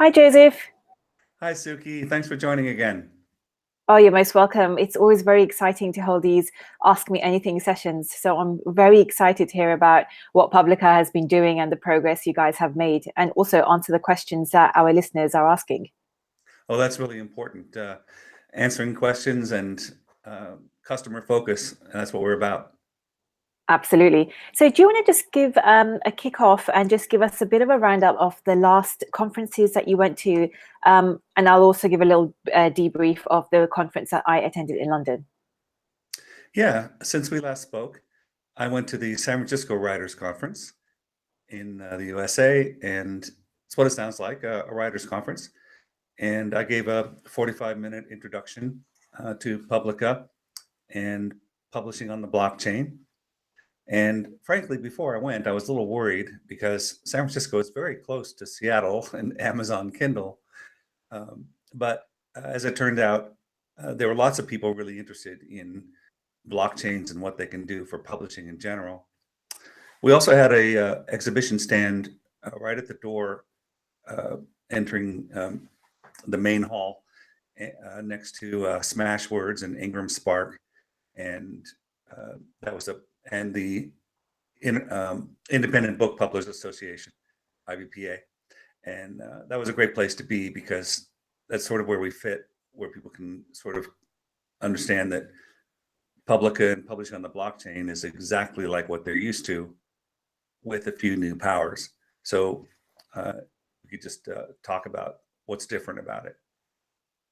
Hi, Joseph. Hi, Suki. Thanks for joining again. Oh, you're most welcome. It's always very exciting to hold these Ask Me Anything sessions. So I'm very excited to hear about what Publica has been doing and the progress you guys have made, and also answer the questions that our listeners are asking. Oh, that's really important. Answering questions and customer focus. That's what we're about. Absolutely. So do you want to just give a kickoff and just give us a bit of a roundup of the last conferences that you went to? And I'll also give a little debrief of the conference that I attended in London. Yeah, since we last spoke, I went to the San Francisco Writers Conference in the USA, and it's what it sounds like, a writers conference. And I gave a 45-minute introduction to Publica and publishing on the blockchain. And frankly, before I went, I was a little worried because San Francisco is very close to Seattle and Amazon Kindle. But as it turned out, there were lots of people really interested in blockchains and what they can do for publishing in general. We also had a exhibition stand right at the door, entering the main hall, next to Smashwords and Ingram Spark, and that was the Independent Book Publishers Association, IBPA, and that was a great place to be because that's sort of where we fit, where people can sort of understand that Publica and publishing on the blockchain is exactly like what they're used to, with a few new powers. So we could just talk about what's different about it.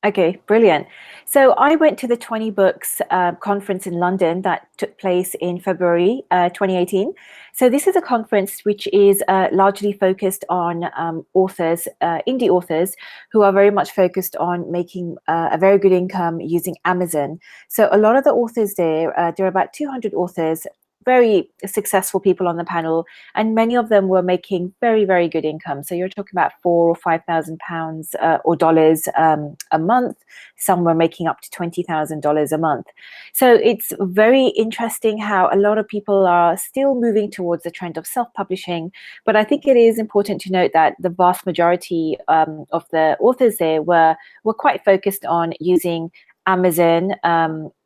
Okay, brilliant. So I went to the 20 Books conference in London that took place in February 2018. So this is a conference which is largely focused on authors, indie authors, who are very much focused on making a very good income using Amazon. So a lot of the authors there are about 200 authors, very successful people on the panel, and many of them were making very, very good income. So you're talking about £4,000 or £5,000 or dollars a month. Some were making up to $20,000 a month. So it's very interesting how a lot of people are still moving towards the trend of self-publishing. But I think it is important to note that the vast majority of the authors there were quite focused on using Amazon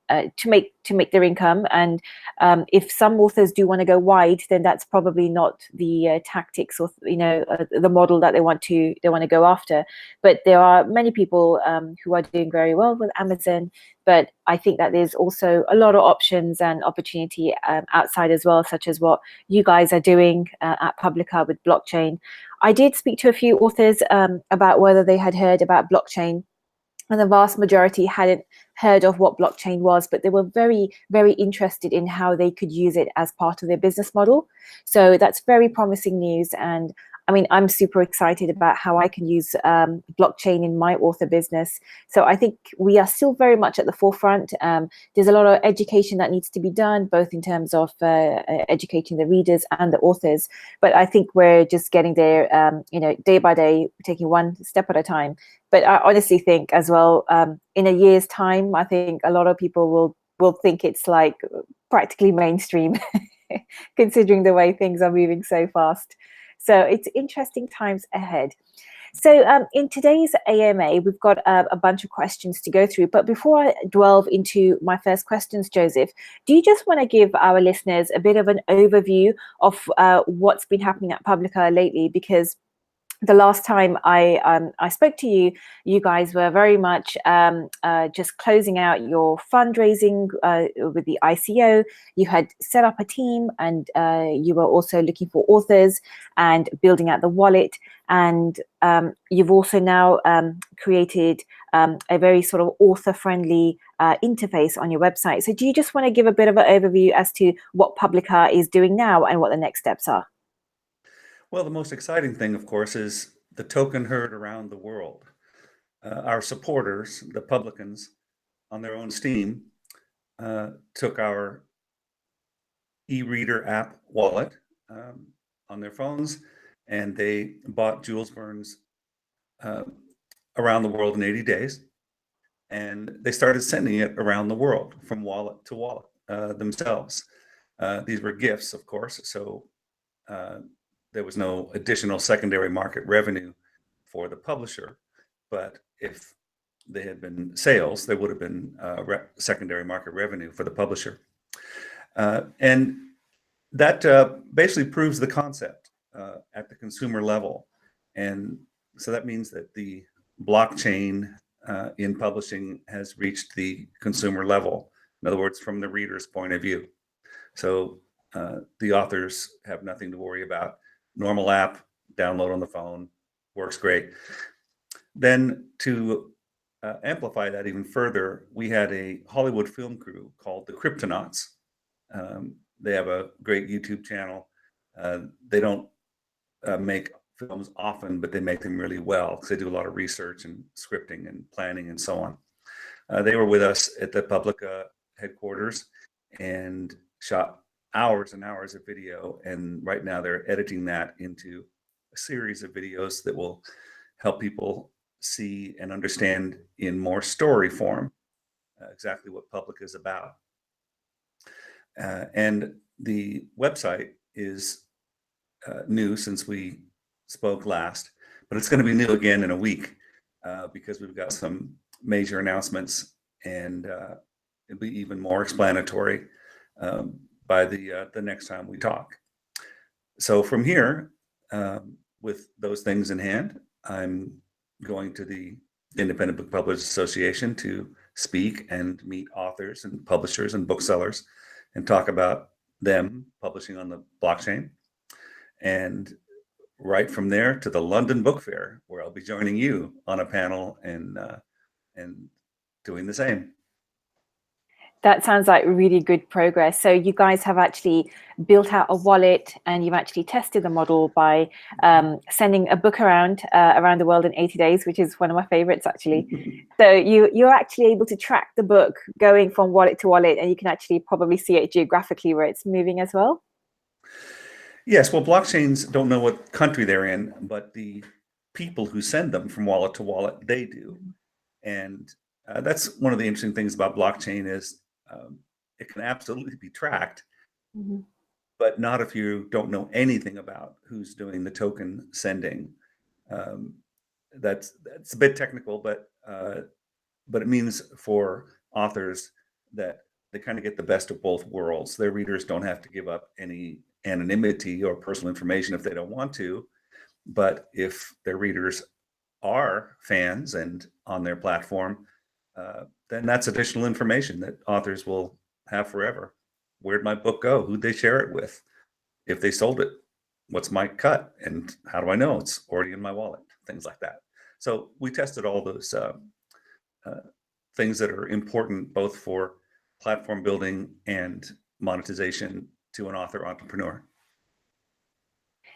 to make their income. And if some authors do want to go wide, then that's probably not the tactics or the model that they want to go after. But there are many people who are doing very well with Amazon. But I think that there's also a lot of options and opportunity outside as well, such as what you guys are doing at Publica with blockchain. I did speak to a few authors about whether they had heard about blockchain, and the vast majority hadn't heard of what blockchain was, but they were very, very interested in how they could use it as part of their business model. So that's very promising news. And I mean, I'm super excited about how I can use blockchain in my author business. So I think we are still very much at the forefront. There's a lot of education that needs to be done, both in terms of educating the readers and the authors. But I think we're just getting there, day by day, taking one step at a time. But I honestly think as well, in a year's time, I think a lot of people will think it's like practically mainstream, considering the way things are moving so fast. So it's interesting times ahead. So in today's AMA, we've got a bunch of questions to go through. But before I delve into my first questions, Joseph, do you just want to give our listeners a bit of an overview of what's been happening at Publica lately? Because the last time I spoke to you, you guys were very much just closing out your fundraising with the ICO. You had set up a team, and you were also looking for authors and building out the wallet. And you've also now created a very sort of author-friendly interface on your website. So do you just want to give a bit of an overview as to what Publica is doing now and what the next steps are? Well, the most exciting thing, of course, is the token herd around the world. Our supporters, the publicans, on their own steam, took our e-reader app wallet on their phones, and they bought Jules Verne's around the world in 80 days. And they started sending it around the world from wallet to wallet themselves. These were gifts, of course, so there was no additional secondary market revenue for the publisher, but if they had been sales, there would have been secondary market revenue for the publisher. And that basically proves the concept at the consumer level. And so that means that the blockchain in publishing has reached the consumer level. In other words, from the reader's point of view. So the authors have nothing to worry about. Normal app, download on the phone, works great. Then to amplify that even further, we had a Hollywood film crew called the Kryptonauts. They have a great YouTube channel. They don't make films often, but they make them really well because they do a lot of research and scripting and planning and so on. They were with us at the Publica headquarters and shot hours and hours of video. And right now they're editing that into a series of videos that will help people see and understand in more story form exactly what Publica is about. And the website is new since we spoke last, but it's going to be new again in a week because we've got some major announcements, and it'll be even more explanatory by the next time we talk. So from here, with those things in hand, I'm going to the Independent Book Publishers Association to speak and meet authors and publishers and booksellers and talk about them publishing on the blockchain. And right from there to the London Book Fair, where I'll be joining you on a panel and doing the same. That sounds like really good progress. So you guys have actually built out a wallet, and you've actually tested the model by sending a book around the world in 80 days, which is one of my favorites, actually. So you're actually able to track the book going from wallet to wallet, and you can actually probably see it geographically where it's moving as well. Yes, well, blockchains don't know what country they're in, but the people who send them from wallet to wallet, they do. And that's one of the interesting things about blockchain is it can absolutely be tracked, but not if you don't know anything about who's doing the token sending. That's a bit technical, but it means for authors that they kind of get the best of both worlds. Their readers don't have to give up any anonymity or personal information if they don't want to, but if their readers are fans and on their platform, then that's additional information that authors will have forever. Where'd my book go? Who'd they share it with? If they sold it, what's my cut? And how do I know it's already in my wallet? Things like that. So we tested all those things that are important both for platform building and monetization to an author entrepreneur.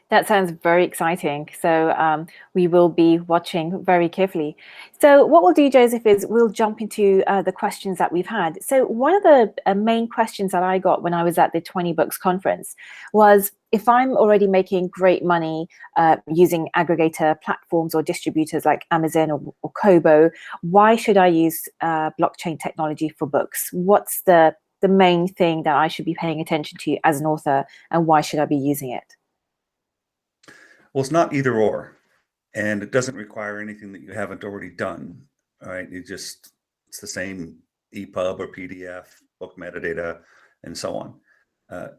That sounds very exciting. So we will be watching very carefully. So what we'll do, Joseph, is we'll jump into the questions that we've had. So one of the main questions that I got when I was at the 20 Books conference was, if I'm already making great money using aggregator platforms or distributors like Amazon or Kobo, why should I use blockchain technology for books? What's the main thing that I should be paying attention to as an author, and why should I be using it? Well, it's not either or, and it doesn't require anything that you haven't already done. All right, it's the same EPUB or PDF, book metadata, and so on.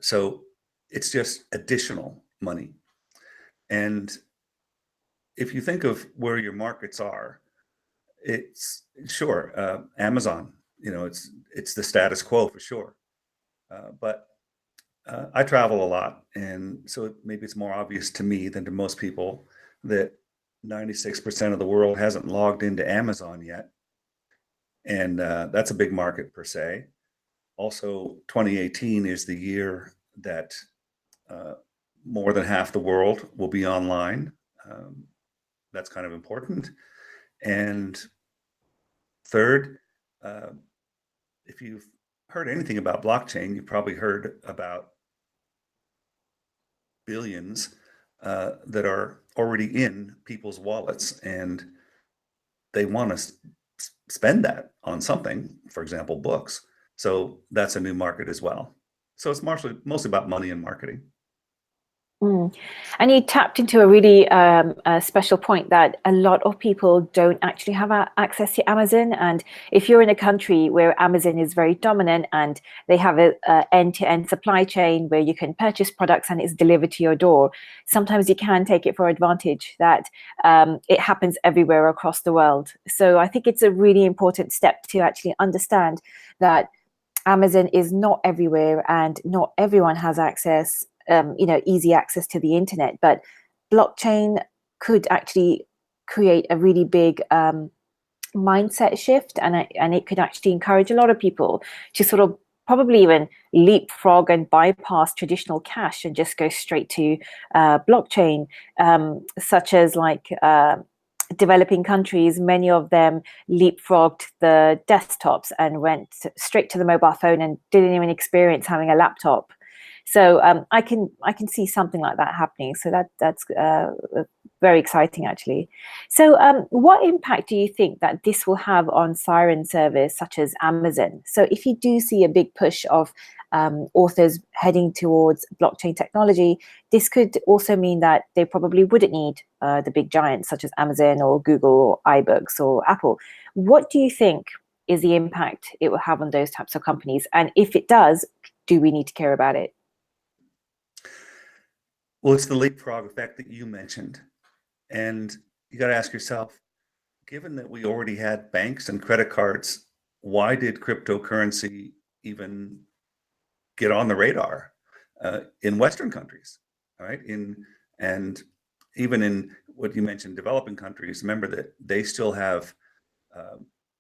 So it's just additional money. And if you think of where your markets are, it's sure Amazon. It's the status quo for sure, but I travel a lot, and so maybe it's more obvious to me than to most people that 96% of the world hasn't logged into Amazon yet. And that's a big market per se. Also, 2018 is the year that more than half the world will be online. That's kind of important. And third, if you've heard anything about blockchain, you've probably heard about billions that are already in people's wallets, and they want to spend that on something, for example, books. So that's a new market as well. So it's mostly about money and marketing. Mm. And you tapped into a really special point that a lot of people don't actually have access to Amazon. And if you're in a country where Amazon is very dominant and they have a end-to-end supply chain where you can purchase products and it's delivered to your door, sometimes you can take it for advantage that it happens everywhere across the world. So I think it's a really important step to actually understand that Amazon is not everywhere and not everyone has access, easy access to the internet. But blockchain could actually create a really big mindset shift, and it could actually encourage a lot of people to sort of probably even leapfrog and bypass traditional cash and just go straight to blockchain, such as like developing countries. Many of them leapfrogged the desktops and went straight to the mobile phone and didn't even experience having a laptop. So I can see something like that happening. So that's very exciting, actually. So what impact do you think that this will have on siren service such as Amazon? So if you do see a big push of authors heading towards blockchain technology, this could also mean that they probably wouldn't need the big giants such as Amazon or Google or iBooks or Apple. What do you think is the impact it will have on those types of companies? And if it does, do we need to care about it? Well, it's the leapfrog effect that you mentioned. And you got to ask yourself, given that we already had banks and credit cards, why did cryptocurrency even get on the radar in Western countries, all right? And even in what you mentioned, developing countries, remember that they still have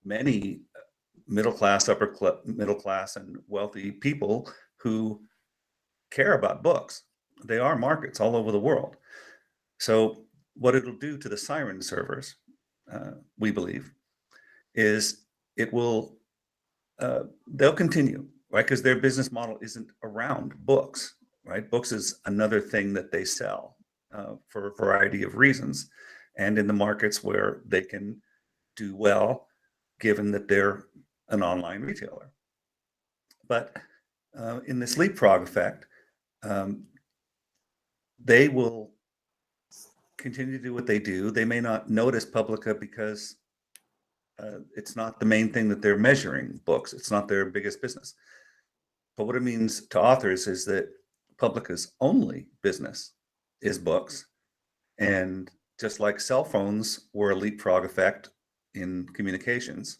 many middle class, middle class, and wealthy people who care about books. They are markets all over the world. So what it'll do to the siren servers, we believe, is it will they'll continue, right? Because their business model isn't around books, right? Books is another thing that they sell for a variety of reasons, and in the markets where they can do well, given that they're an online retailer. But in this leapfrog effect, um, they will continue to do what they do. They may not notice Publica because it's not the main thing that they're measuring books. It's not their biggest business. But what it means to authors is that Publica's only business is books. And just like cell phones were a leapfrog effect in communications,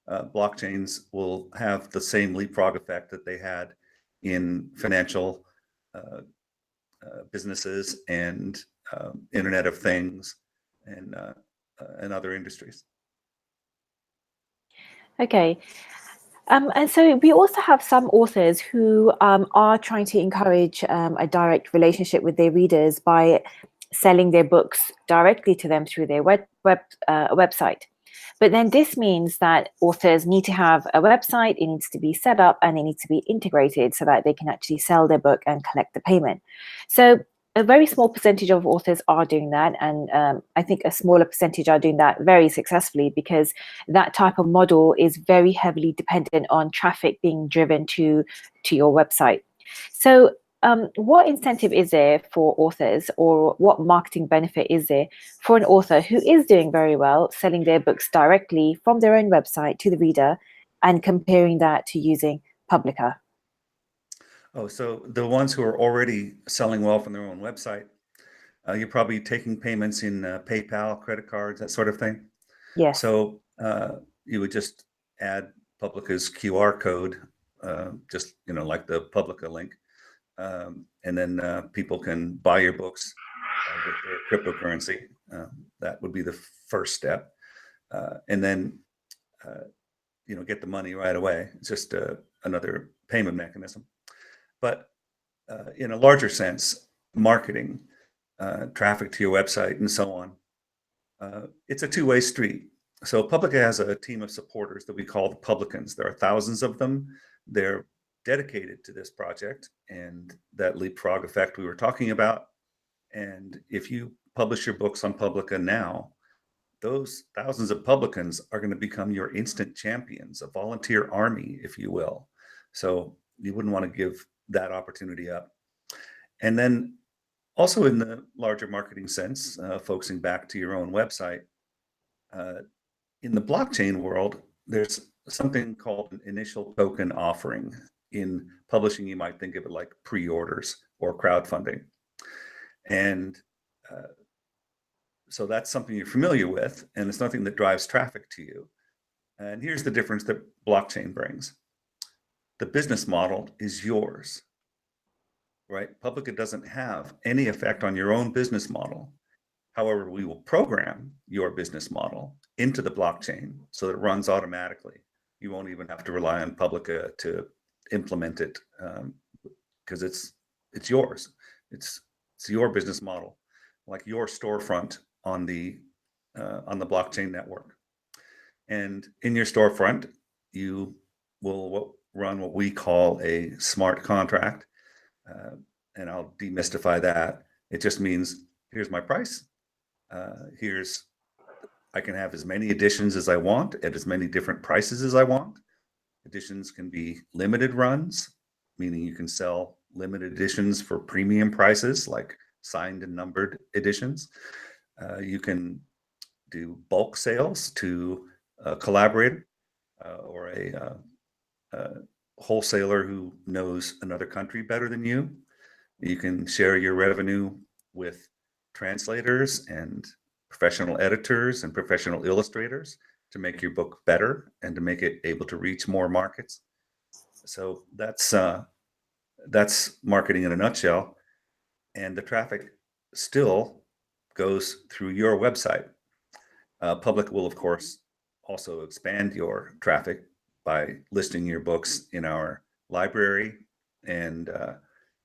blockchains will have the same leapfrog effect that they had in financial businesses and Internet of Things and other industries. Okay. And so we also have some authors who are trying to encourage a direct relationship with their readers by selling their books directly to them through their website. But then this means that authors need to have a website, it needs to be set up, and it needs to be integrated so that they can actually sell their book and collect the payment. So a very small percentage of authors are doing that, and I think a smaller percentage are doing that very successfully, because that type of model is very heavily dependent on traffic being driven to your website. So what incentive is there for authors, or what marketing benefit is there for an author who is doing very well selling their books directly from their own website to the reader and comparing that to using Publica? Oh, so the ones who are already selling well from their own website, you're probably taking payments in PayPal, credit cards, that sort of thing. Yes. So you would just add Publica's QR code, just like the Publica link, and then people can buy your books with their cryptocurrency. That would be the first step, and then get the money right away. It's just another payment mechanism. But in a larger sense, marketing, traffic to your website, and so on, it's a two-way street. So Publica has a team of supporters that we call the publicans. There are thousands of them. They're dedicated to this project and that leapfrog effect we were talking about. And if you publish your books on Publica now, those thousands of publicans are going to become your instant champions, a volunteer army, if you will. So you wouldn't want to give that opportunity up. And then Also, in the larger marketing sense, focusing back to your own website, in the blockchain world, there's something called an initial token offering. In publishing, you might think of it like pre-orders or crowdfunding. And so that's something you're familiar with, and it's nothing that drives traffic to you. And here's the difference that blockchain brings. The business model is yours, right? Publica doesn't have any effect on your own business model. However, we will program your business model into the blockchain so that it runs automatically. You won't even have to rely on Publica to implement it, because it's yours. It's your business model, like your storefront on the blockchain network. And in your storefront, you will run what we call a smart contract. And I'll demystify that. It just means, here's my price. I can have as many editions as I want at as many different prices as I want. Editions can be limited runs, meaning you can sell limited editions for premium prices, like signed and numbered editions. You can do bulk sales to a collaborator or a wholesaler who knows another country better than you. You can share your revenue with translators and professional editors and professional illustrators to make your book better and to make it able to reach more markets. So that's marketing in a nutshell. And the traffic still goes through your website. Public will, of course, also expand your traffic by listing your books in our library, and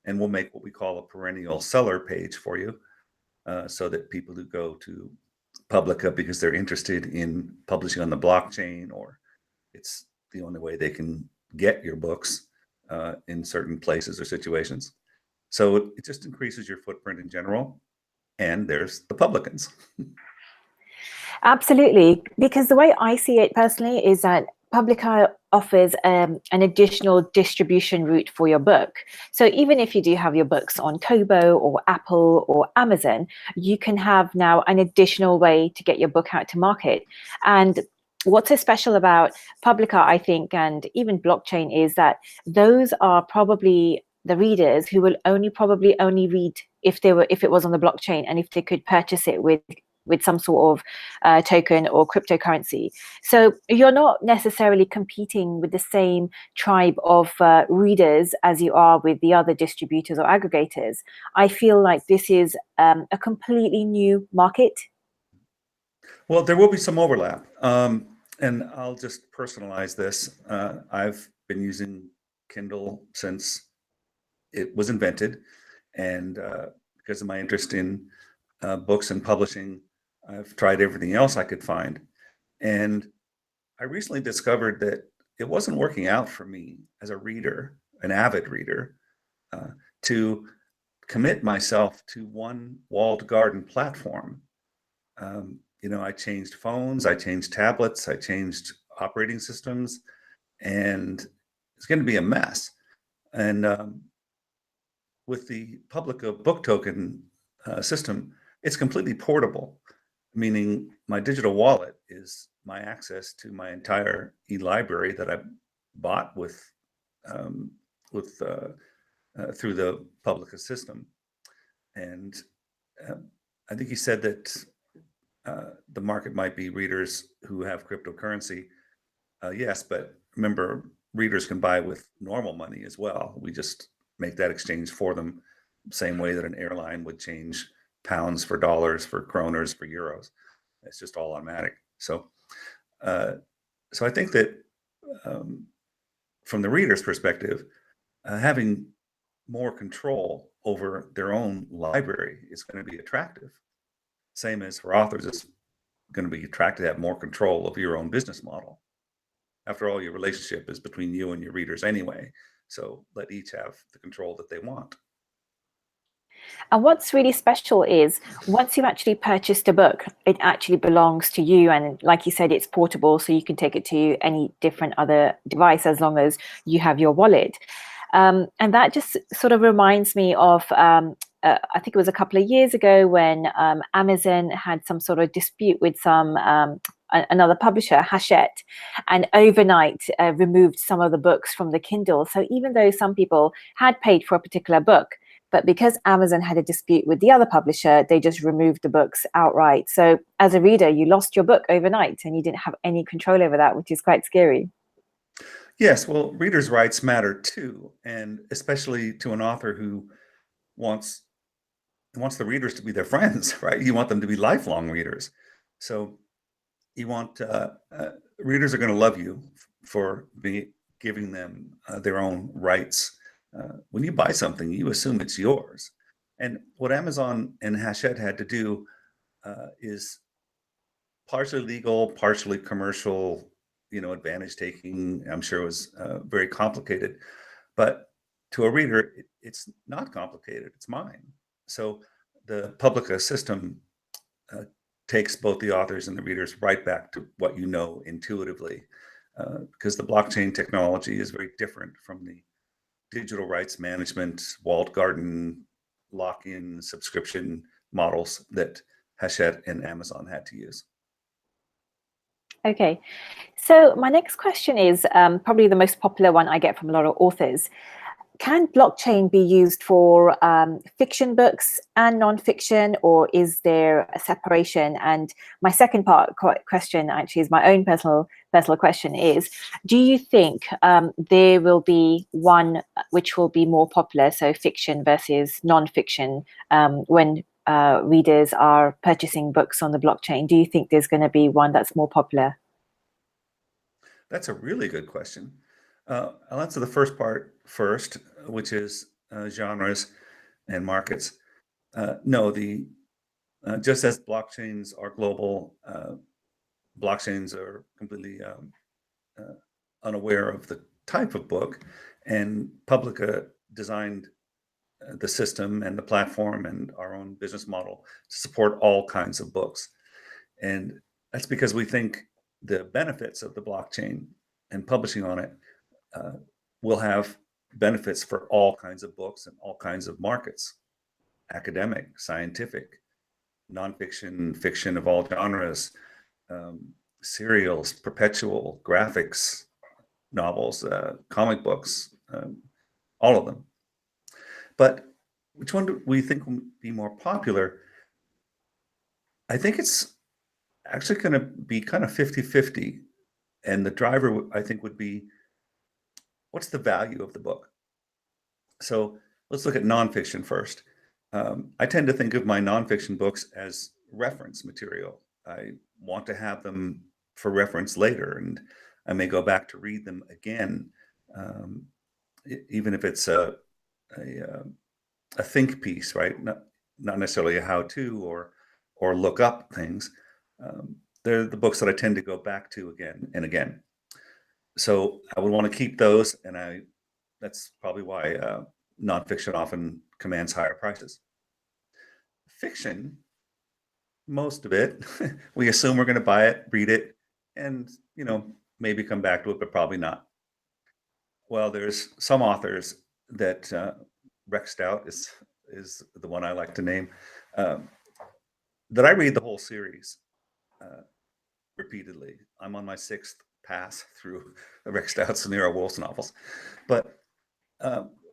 we'll make what we call a perennial seller page for you, so that people who go to Publica because they're interested in publishing on the blockchain, or it's the only way they can get your books in certain places or situations. So it just increases your footprint in general. And there's the publicans. Absolutely, because the way I see it personally is that Publica offers an additional distribution route for your book. So even if you do have your books on Kobo or Apple or Amazon, you can have now an additional way to get your book out to market. And what's so special about Publica, I think, and even blockchain, is that those are probably the readers who will probably only read if it was on the blockchain, and if they could purchase it with some sort of token or cryptocurrency. So you're not necessarily competing with the same tribe of readers as you are with the other distributors or aggregators. I feel like this is a completely new market. Well, there will be some overlap. And I'll just personalize this. I've been using Kindle since it was invented. And because of my interest in books and publishing, I've tried everything else I could find. And I recently discovered that it wasn't working out for me as a reader, an avid reader, to commit myself to one walled garden platform. I changed phones, I changed tablets, I changed operating systems, and it's going to be a mess. And with the Publica book token system, it's completely portable, meaning my digital wallet is my access to my entire e-library that I bought through the Publica system. And I think he said that the market might be readers who have cryptocurrency. Yes, but remember, readers can buy with normal money as well. We just make that exchange for them, same way that an airline would change pounds for dollars, for kroners, for euros. It's just all automatic. So I think that from the reader's perspective, having more control over their own library is going to be attractive. Same as for authors, it's going to be attractive to have more control of your own business model. After all, your relationship is between you and your readers anyway. So let each have the control that they want. And what's really special is once you've actually purchased a book, it actually belongs to you. And like you said, it's portable, so you can take it to any different other device as long as you have your wallet. And that just sort of reminds me of I think it was a couple of years ago when Amazon had some sort of dispute with another publisher, Hachette, and overnight removed some of the books from the Kindle. So even though some people had paid for a particular book, but because Amazon had a dispute with the other publisher, they just removed the books outright. So as a reader, you lost your book overnight and you didn't have any control over that, which is quite scary. Yes, well, readers' rights matter too, and especially to an author who wants the readers to be their friends, right? You want them to be lifelong readers. So you want readers are going to love you for giving them their own rights. When you buy something, you assume it's yours. And what Amazon and Hachette had to do is partially legal, partially commercial, advantage taking. I'm sure it was very complicated, but to a reader, it's not complicated. It's mine. So the Publica system takes both the authors and the readers right back to what you know intuitively, because the blockchain technology is very different from the digital rights management, walled garden, lock-in subscription models that Hachette and Amazon had to use. Okay, so my next question is probably the most popular one I get from a lot of authors. Can blockchain be used for fiction books and non-fiction, or is there a separation? And my second part question actually is my own personal question is, do you think there will be one which will be more popular, so fiction versus non-fiction, when readers are purchasing books on the blockchain? Do you think there's going to be one that's more popular? That's a really good question. I'll answer the first part first, which is genres and markets. No, just as blockchains are global, blockchains are completely unaware of the type of book, and Publica designed the system and the platform and our own business model to support all kinds of books. And that's because we think the benefits of the blockchain and publishing on it will have benefits for all kinds of books and all kinds of markets: academic, scientific, nonfiction, fiction of all genres, serials, perpetual, graphics, novels, comic books, all of them. But which one do we think will be more popular? I think it's actually going to be kind of 50-50. And the driver, I think, would be, what's the value of the book? So let's look at nonfiction first. I tend to think of my nonfiction books as reference material. I want to have them for reference later, and I may go back to read them again, even if it's a think piece, right? Not necessarily a how-to or look up things. They're the books that I tend to go back to again and again. So I would want to keep those, and that's probably why nonfiction often commands higher prices. Fiction, most of it, we assume we're going to buy it, read it, and maybe come back to it, but probably not. Well, there's some authors that Rex Stout is the one I like to name, that I read the whole series repeatedly. I'm on my 6th pass through Rex Stout's Nero Wolf's novels. But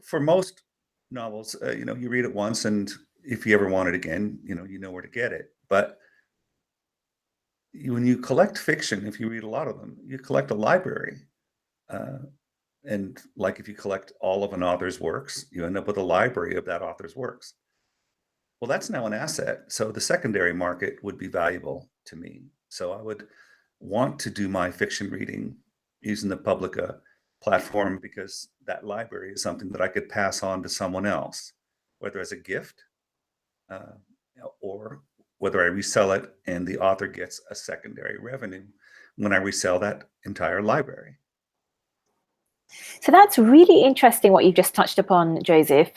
for most novels, you read it once, and if you ever want it again, you know where to get it. But when you collect fiction, if you read a lot of them, you collect a library. And like if you collect all of an author's works, you end up with a library of that author's works. Well, that's now an asset. So the secondary market would be valuable to me. So I would want to do my fiction reading using the Publica platform, because that library is something that I could pass on to someone else, whether as a gift or whether I resell it and the author gets a secondary revenue when I resell that entire library. So that's really interesting what you've just touched upon, Joseph,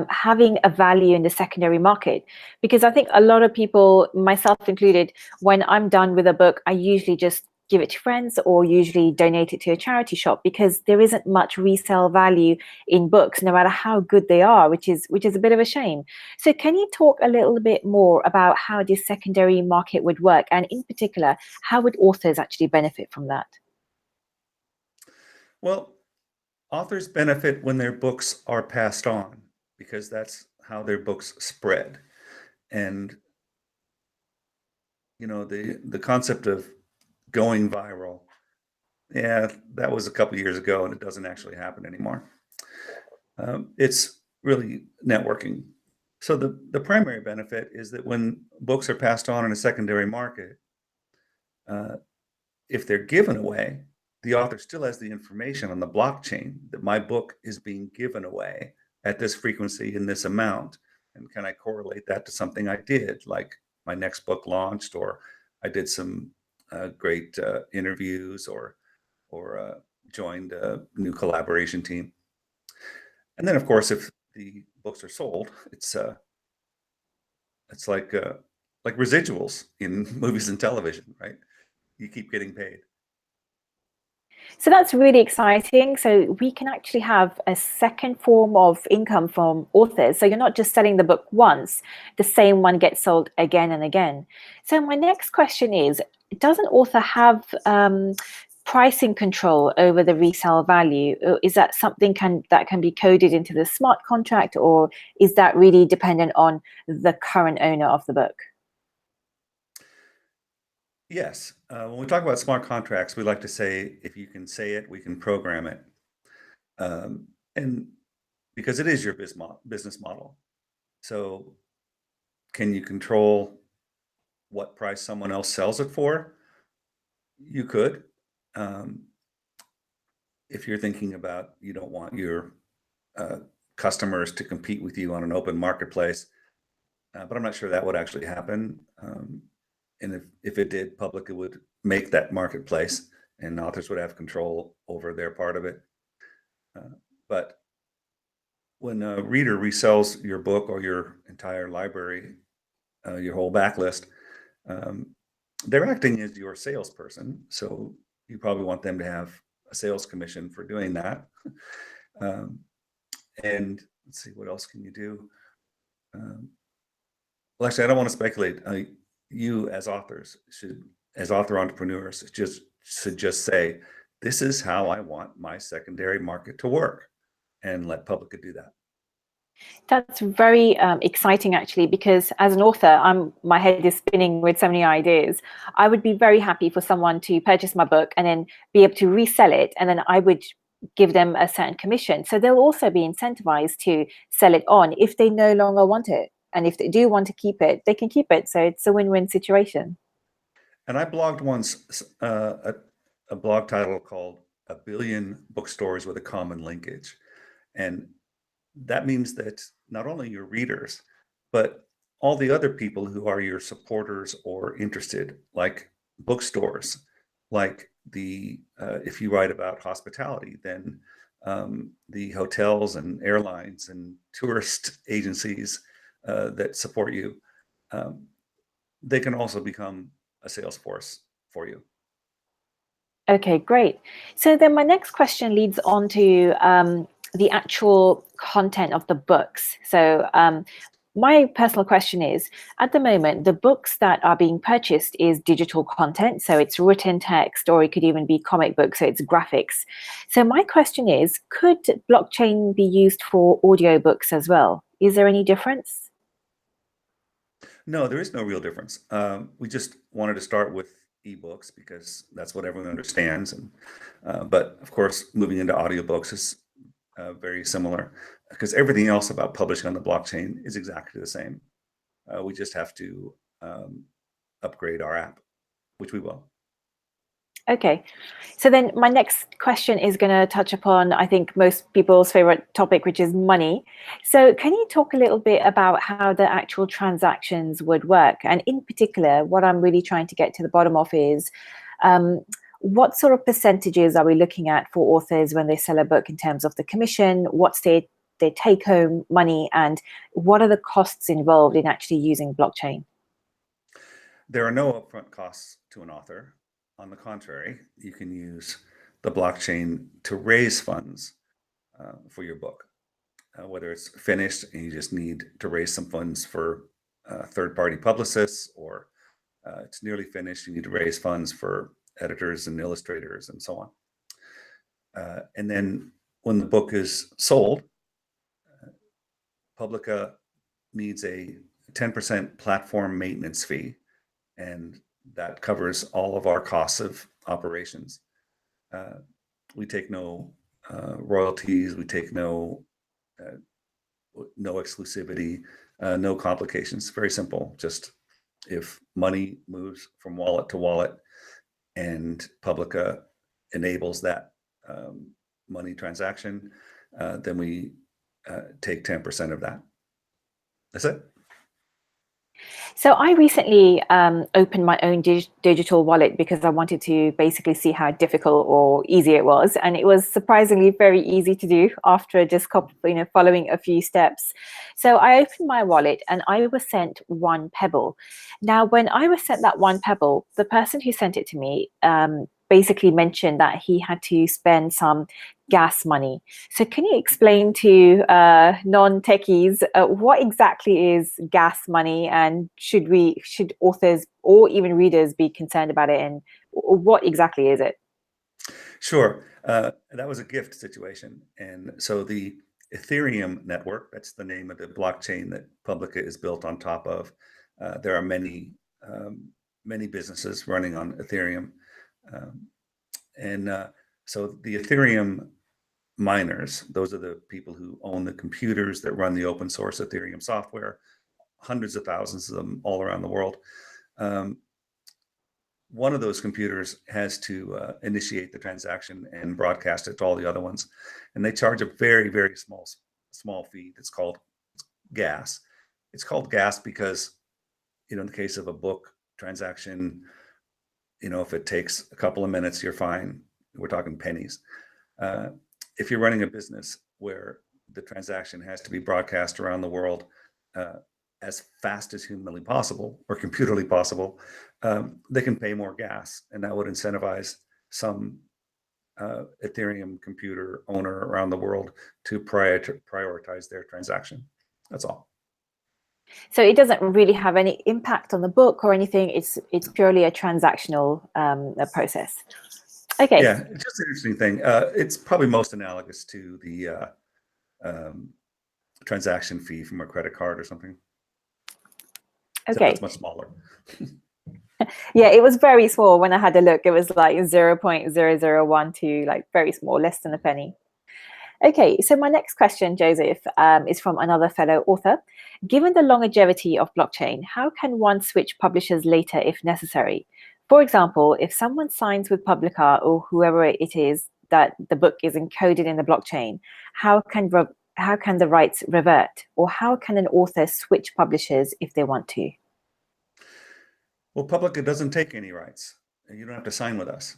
having a value in the secondary market, because I think a lot of people, myself included, when I'm done with a book, I usually just give it to friends or usually donate it to a charity shop, because there isn't much resale value in books, no matter how good they are, which is a bit of a shame. So can you talk a little bit more about how this secondary market would work, and in particular, how would authors actually benefit from that? Well, authors benefit when their books are passed on because that's how their books spread. And the concept of going viral, yeah, that was a couple years ago, and it doesn't actually happen anymore. It's really networking. So the primary benefit is that when books are passed on in a secondary market, uh, if they're given away, the author still has the information on the blockchain that my book is being given away at this frequency in this amount. And can I correlate that to something I did, like my next book launched, or I did some great interviews, or joined a new collaboration team. And then, of course, if the books are sold, it's like residuals in movies and television, right? You keep getting paid. So that's really exciting. So we can actually have a second form of income from authors. So you're not just selling the book once, the same one gets sold again and again. So my next question is, does an author have pricing control over the resale value? Or is that something that can be coded into the smart contract, or is that really dependent on the current owner of the book? Yes. When we talk about smart contracts, we like to say, if you can say it, we can program it. And because it is your business model. So can you control what price someone else sells it for? You could. Um, if you're thinking about, you don't want your uh, customers to compete with you on an open marketplace, but I'm not sure that would actually happen. And if it did, Publica would make that marketplace, and authors would have control over their part of it. But when a reader resells your book or your entire library, your whole backlist, um, they're acting as your salesperson. So you probably want them to have a sales commission for doing that. Um, and let's see, what else can you do? Um, well, actually, I don't want to speculate. You as authors as author entrepreneurs, should just say, this is how I want my secondary market to work, and let Publica do that. That's very exciting, actually, because as an author, my head is spinning with so many ideas. I would be very happy for someone to purchase my book and then be able to resell it, and then I would give them a certain commission. So they'll also be incentivized to sell it on if they no longer want it. And if they do want to keep it, they can keep it. So it's a win-win situation. And I blogged once a blog title called "A Billion Bookstores with a Common Linkage," and that means that not only your readers, but all the other people who are your supporters or interested, like bookstores, like if you write about hospitality, then the hotels and airlines and tourist agencies that support you, um, they can also become a sales force for you. Okay, great. So then my next question leads on to the actual content of the books. So my personal question is, at the moment, the books that are being purchased is digital content. So it's written text, or it could even be comic books, so it's graphics. So my question is, could blockchain be used for audiobooks as well? Is there any difference? No, there is no real difference. We just wanted to start with ebooks because that's what everyone understands. And but of course, moving into audiobooks is very similar, because everything else about publishing on the blockchain is exactly the same. We just have to upgrade our app, which we will. Okay, so then my next question is going to touch upon, I think, most people's favorite topic, which is money. So can you talk a little bit about how the actual transactions would work? And in particular, what I'm really trying to get to the bottom of is, what sort of percentages are we looking at for authors when they sell a book in terms of the commission? What's their take home money, and what are the costs involved in actually using blockchain? There are no upfront costs to an author. on the contrary, you can use the blockchain to raise funds for your book, whether it's finished and you just need to raise some funds for third-party publicists, or it's nearly finished, you need to raise funds for editors and illustrators and so on. And then when the book is sold, Publica needs a 10% platform maintenance fee, and that covers all of our costs of operations. We take no royalties, we take no exclusivity, no complications. Very simple. Just if money moves from wallet to wallet and Publica enables that money transaction, then we take 10% of that. That's it. So I recently opened my own digital wallet because I wanted to basically see how difficult or easy it was, and it was surprisingly very easy to do after just following a few steps. So I opened my wallet and I was sent one pebble. Now, when I was sent that one pebble, the person who sent it to me basically mentioned that he had to spend some gas money. So can you explain to non-techies what exactly is gas money, and should authors or even readers be concerned about it, and what exactly is it? Sure. That was a gift situation. And so the Ethereum network, that's the name of the blockchain that Publica is built on top of. There are many businesses running on Ethereum. So the Ethereum miners, those are the people who own the computers that run the open source Ethereum software, hundreds of thousands of them all around the world. One of those computers has to initiate the transaction and broadcast it to all the other ones. And they charge a very, very small fee that's called gas. It's called gas because, in the case of a book transaction, if it takes a couple of minutes, you're fine. We're talking pennies. If you're running a business where the transaction has to be broadcast around the world as fast as humanly possible or computerly possible, they can pay more gas, and that would incentivize some Ethereum computer owner around the world to prioritize their transaction. That's all. So it doesn't really have any impact on the book or anything. It's purely a transactional process. Okay. Yeah, it's just an interesting thing. It's probably most analogous to the transaction fee from a credit card or something. Okay. It's much smaller. Yeah, it was very small when I had a look. It was like 0.0012, like very small, less than a penny. Okay, so my next question, Joseph, is from another fellow author. Given the longevity of blockchain, how can one switch publishers later if necessary? For example, if someone signs with Publica or whoever it is that the book is encoded in the blockchain, how can the rights revert? Or how can an author switch publishers if they want to? Well, Publica doesn't take any rights. You don't have to sign with us.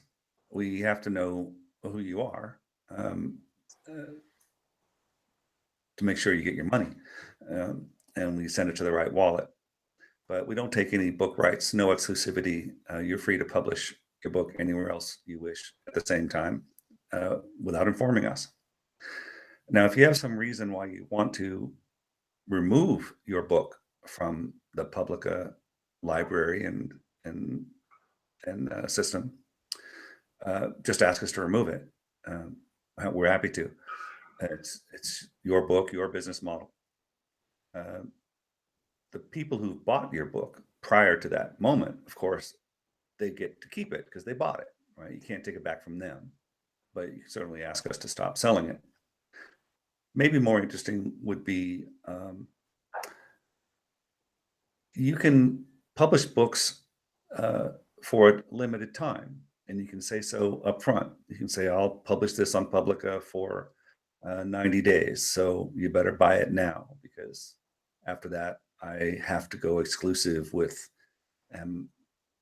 We have to know who you are to make sure you get your money, and we send it to the right wallet. But we don't take any book rights, no exclusivity. You're free to publish your book anywhere else you wish at the same time without informing us. Now, if you have some reason why you want to remove your book from the Publica library and system, just ask us to remove it. We're happy to. It's your book, your business model. The people who bought your book prior to that moment, of course, they get to keep it because they bought it, right? You can't take it back from them, but you can certainly ask us to stop selling it. Maybe more interesting would be you can publish books for a limited time, and you can say so up front. You can say, I'll publish this on Publica for 90 days, so you better buy it now, because after that, I have to go exclusive with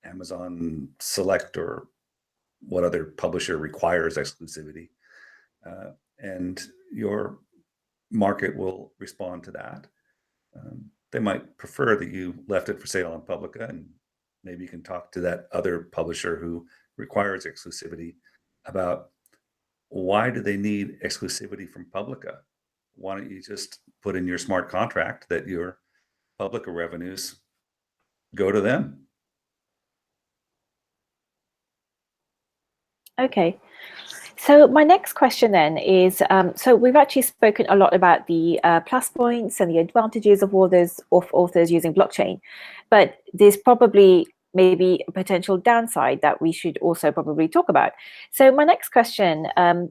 Amazon Select or what other publisher requires exclusivity. And your market will respond to that. They might prefer that you left it for sale on Publica, and maybe you can talk to that other publisher who requires exclusivity, about why do they need exclusivity from Publica? Why don't you just put in your smart contract that your Publica revenues go to them? Okay. So my next question then is, so we've actually spoken a lot about the plus points and the advantages of authors using blockchain, but there's probably maybe a potential downside that we should also probably talk about. So my next question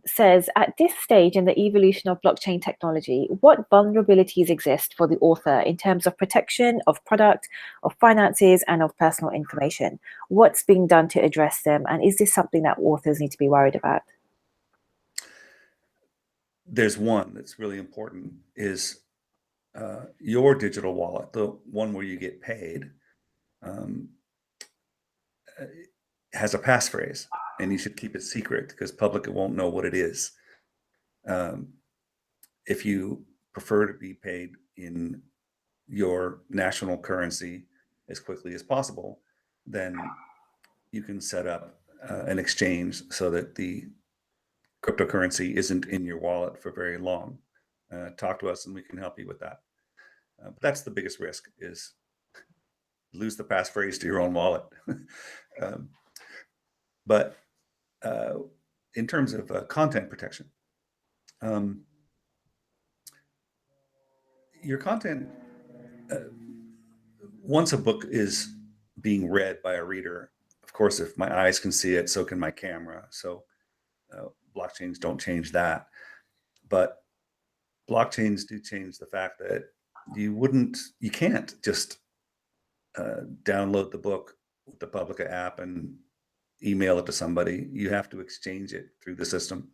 says, at this stage in the evolution of blockchain technology, what vulnerabilities exist for the author in terms of protection of product, of finances, and of personal information? What's being done to address them? And is this something that authors need to be worried about? There's one that's really important, is your digital wallet, the one where you get paid, um, has a passphrase, and you should keep it secret because Publica won't know what it is. If you prefer to be paid in your national currency as quickly as possible, then you can set up an exchange so that the cryptocurrency isn't in your wallet for very long. Talk to us and we can help you with that. But that's the biggest risk, is lose the passphrase to your own wallet. But in terms of content protection, your content, once a book is being read by a reader, of course, if my eyes can see it, so can my camera. So blockchains don't change that. But blockchains do change the fact that you can't just download the book with the Publica app and email it to somebody. You have to exchange it through the system.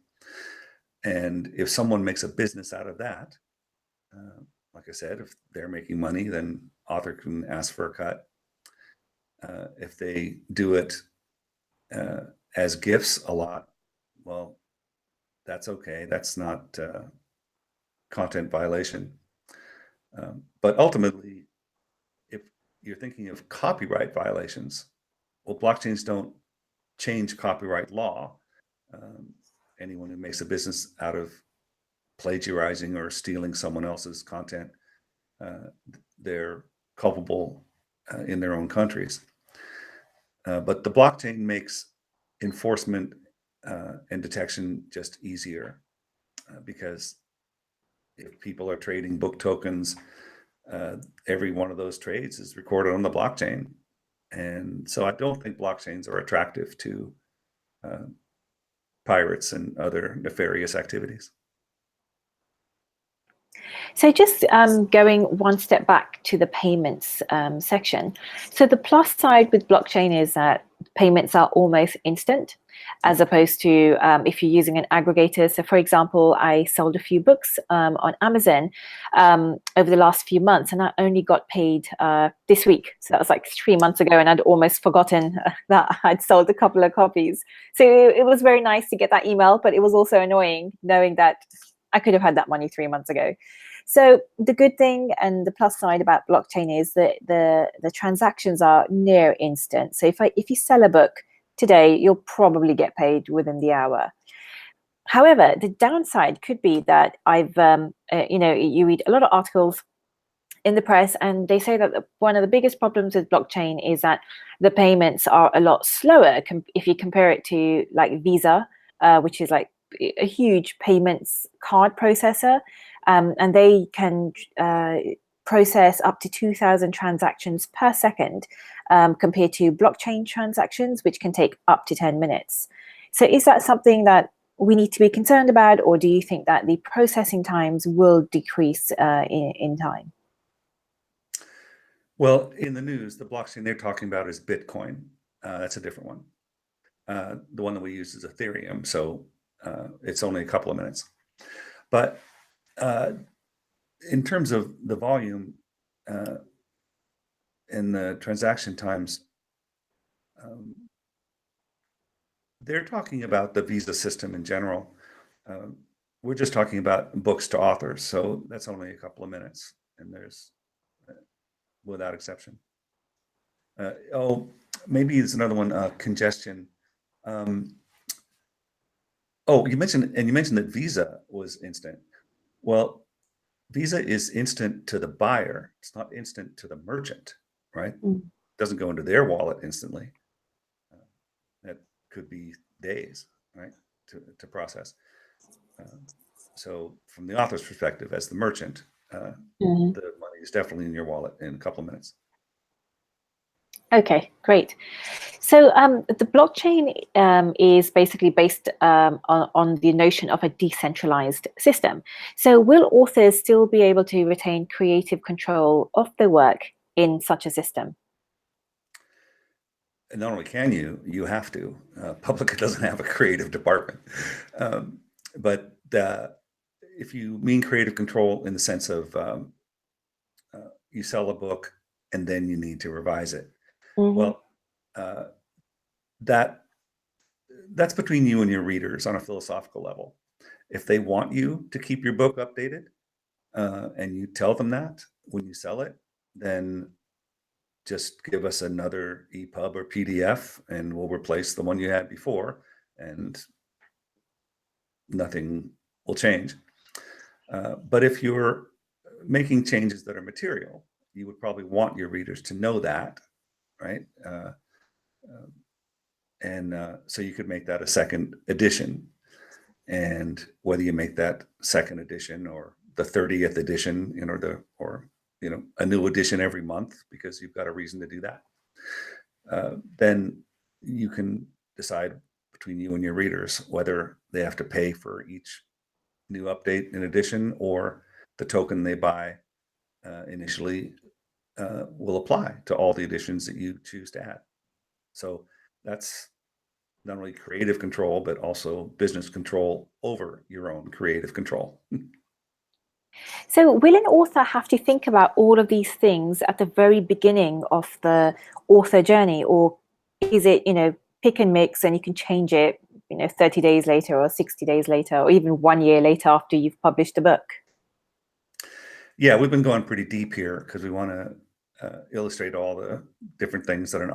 And if someone makes a business out of that, like I said, if they're making money, then author can ask for a cut. If they do it as gifts a lot, well, that's okay. That's not content violation. But ultimately, if you're thinking of copyright violations, well, blockchains don't change copyright law. Anyone who makes a business out of plagiarizing or stealing someone else's content, they're culpable in their own countries. But the blockchain makes enforcement and detection just easier, because if people are trading book tokens, every one of those trades is recorded on the blockchain. And so I don't think blockchains are attractive to pirates and other nefarious activities. So just going one step back to the payments section. So the plus side with blockchain is that payments are almost instant, as opposed to if you're using an aggregator. So for example, I sold a few books on Amazon over the last few months, and I only got paid this week. So that was like 3 months ago, and I'd almost forgotten that I'd sold a couple of copies. So it was very nice to get that email, but it was also annoying knowing that I could have had that money 3 months ago. So the good thing and the plus side about blockchain is that the transactions are near instant. So if you sell a book today, you'll probably get paid within the hour. However, the downside could be that you read a lot of articles in the press, and they say that one of the biggest problems with blockchain is that the payments are a lot slower if you compare it to like Visa, which is like a huge payments card processor. And they can process up to 2,000 transactions per second, compared to blockchain transactions, which can take up to 10 minutes. So is that something that we need to be concerned about, or do you think that the processing times will decrease in time? Well, in the news, the blockchain they're talking about is Bitcoin. That's a different one. The one that we use is Ethereum, so it's only a couple of minutes. But in terms of the volume and the transaction times, they're talking about the Visa system in general. We're just talking about books to authors, so that's only a couple of minutes, and there's without exception. Maybe it's another one, congestion. Oh, you mentioned that Visa was instant. Well, Visa is instant to the buyer. It's not instant to the merchant, right? Mm. It doesn't go into their wallet instantly. That could be days, right, to process. So from the author's perspective, as the merchant, Mhm. the money is definitely in your wallet in a couple of minutes. Okay, great. So the blockchain is basically based on the notion of a decentralized system. So will authors still be able to retain creative control of their work in such a system? And not only can you have to. Publica doesn't have a creative department. But if you mean creative control in the sense of you sell a book and then you need to revise it, Hmm. well, uh, that's between you and your readers on a philosophical level. If they want you to keep your book updated, and you tell them that when you sell it, then just give us another EPUB or PDF and we'll replace the one you had before, and nothing will change. But if you're making changes that are material, you would probably want your readers to know that, right? So you could make that a second edition. And whether you make that second edition or the 30th edition, or a new edition every month because you've got a reason to do that, then you can decide between you and your readers whether they have to pay for each new update in addition, or the token they buy initially will apply to all the editions that you choose to add. So that's not only creative control, but also business control over your own creative control. So will an author have to think about all of these things at the very beginning of the author journey, or is it, pick and mix and you can change it, 30 days later or 60 days later, or even 1 year later after you've published a book? Yeah, we've been going pretty deep here because we want to illustrate all the different things that an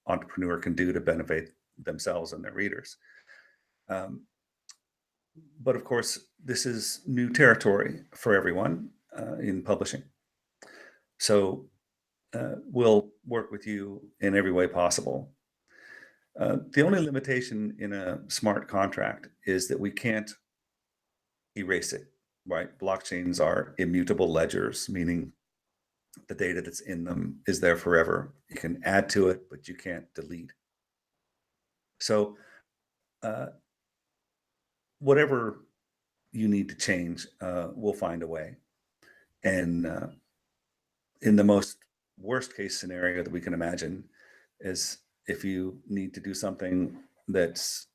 entrepreneur can do to benefit themselves and their readers. But of course, this is new territory for everyone in publishing. So we'll work with you in every way possible. The only limitation in a smart contract is that we can't erase it, right? Blockchains are immutable ledgers, meaning the data that's in them is there forever. You can add to it, but you can't delete. So whatever you need to change, we'll find a way. And in the most worst case scenario that we can imagine is if you need to do something that's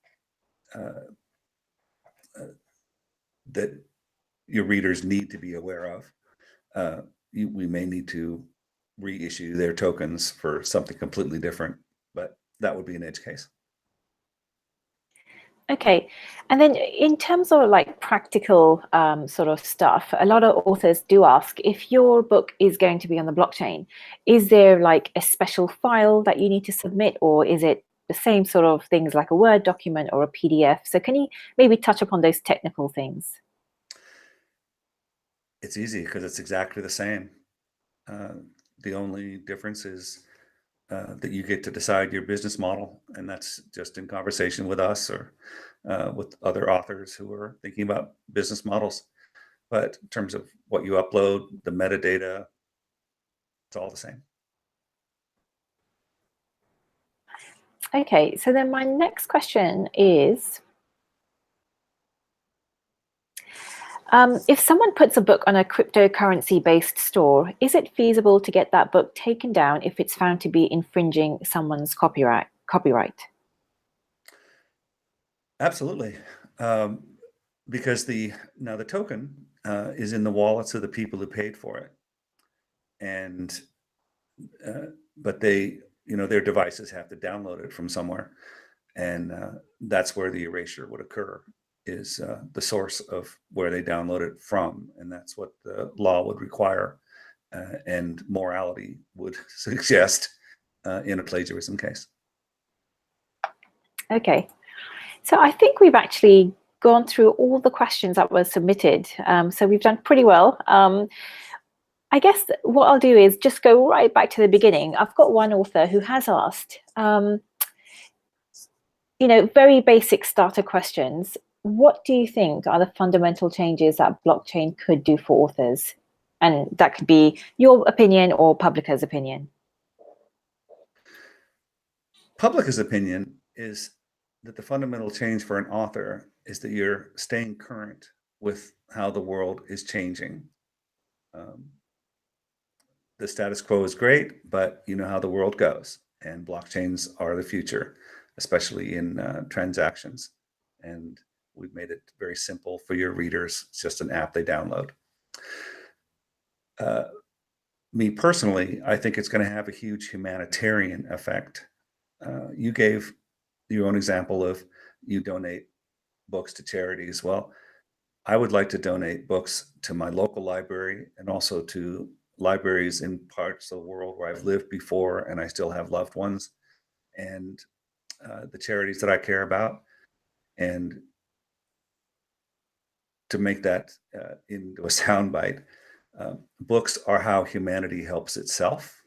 that your readers need to be aware of, we may need to reissue their tokens for something completely different, but that would be an edge case. Okay, and then in terms of like practical sort of stuff, a lot of authors do ask, if your book is going to be on the blockchain, is there like a special file that you need to submit, or is it the same sort of things like a Word document or a PDF? So can you maybe touch upon those technical things? It's easy because it's exactly the same. The only difference is that you get to decide your business model, and that's just in conversation with us or with other authors who are thinking about business models. But in terms of what you upload, the metadata, it's all the same. Okay, so then my next question is, if someone puts a book on a cryptocurrency-based store, is it feasible to get that book taken down if it's found to be infringing someone's copyright? Absolutely. Because the token is in the wallets of the people who paid for it. And but their devices have to download it from somewhere. And that's where the erasure would occur, is the source of where they download it from. And that's what the law would require, and morality would suggest in a plagiarism case. Okay. So I think we've actually gone through all the questions that were submitted. So we've done pretty well. I guess what I'll do is just go right back to the beginning. I've got one author who has asked, very basic starter questions. What do you think are the fundamental changes that blockchain could do for authors? And that could be your opinion or Publica's opinion. Publica's opinion is that the fundamental change for an author is that you're staying current with how the world is changing. The status quo is great, but you know how the world goes, and blockchains are the future, especially in transactions. And we've made it very simple for your readers. It's just an app they download. Me personally, I think it's going to have a huge humanitarian effect. You gave your own example of you donate books to charities. Well, I would like to donate books to my local library and also to libraries in parts of the world where I've lived before and I still have loved ones, and the charities that I care about. And to make that into a soundbite, books are how humanity helps itself,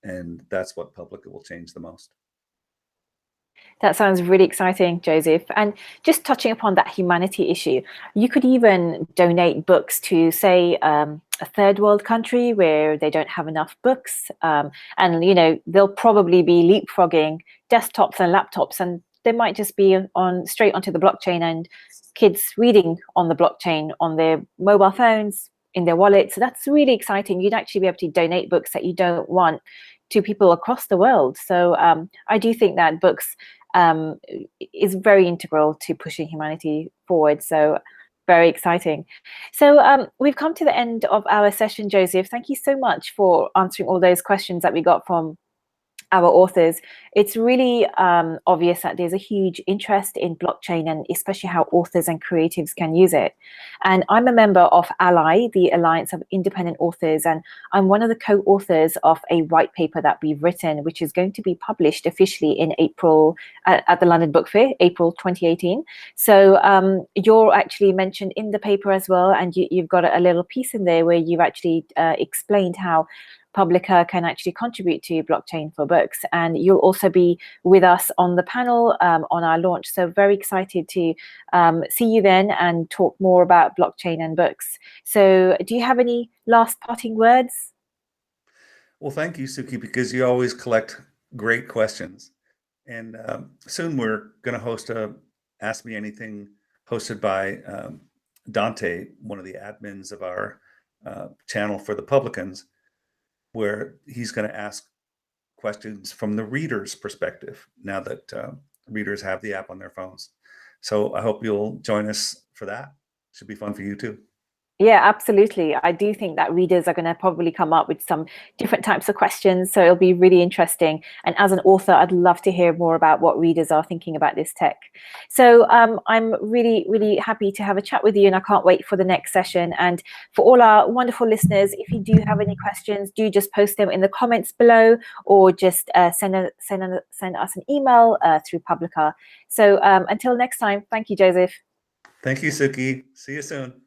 and that's what Publica will change the most. That sounds really exciting, Joseph. And just touching upon that humanity issue, you could even donate books to, say, a third world country where they don't have enough books. And, they'll probably be leapfrogging desktops and laptops, and they might just be straight onto the blockchain, and kids reading on the blockchain on their mobile phones, in their wallets. So that's really exciting. You'd actually be able to donate books that you don't want to people across the world. So I do think that books is very integral to pushing humanity forward. So very exciting. So we've come to the end of our session, Joseph. Thank you so much for answering all those questions that we got from our authors. It's really obvious that there's a huge interest in blockchain, and especially how authors and creatives can use it. And I'm a member of ALLI, the Alliance of Independent Authors, and I'm one of the co-authors of a white paper that we've written, which is going to be published officially in April at the London Book Fair, April 2018. So you're actually mentioned in the paper as well, and you've got a little piece in there where you've actually explained how Publica can actually contribute to blockchain for books. And you'll also be with us on the panel on our launch. So very excited to see you then and talk more about blockchain and books. So do you have any last parting words? Well, thank you, Sukhi, because you always collect great questions. And soon we're going to host a Ask Me Anything hosted by Dante, one of the admins of our channel for the publicans, where he's going to ask questions from the reader's perspective now that readers have the app on their phones. So I hope you'll join us for that. Should be fun for you too. Yeah, absolutely. I do think that readers are going to probably come up with some different types of questions. So it'll be really interesting. And as an author, I'd love to hear more about what readers are thinking about this tech. So I'm really, really happy to have a chat with you, and I can't wait for the next session. And for all our wonderful listeners, if you do have any questions, do just post them in the comments below, or just send us an email through Publica. So until next time, thank you, Joseph. Thank you, Sukhi. See you soon.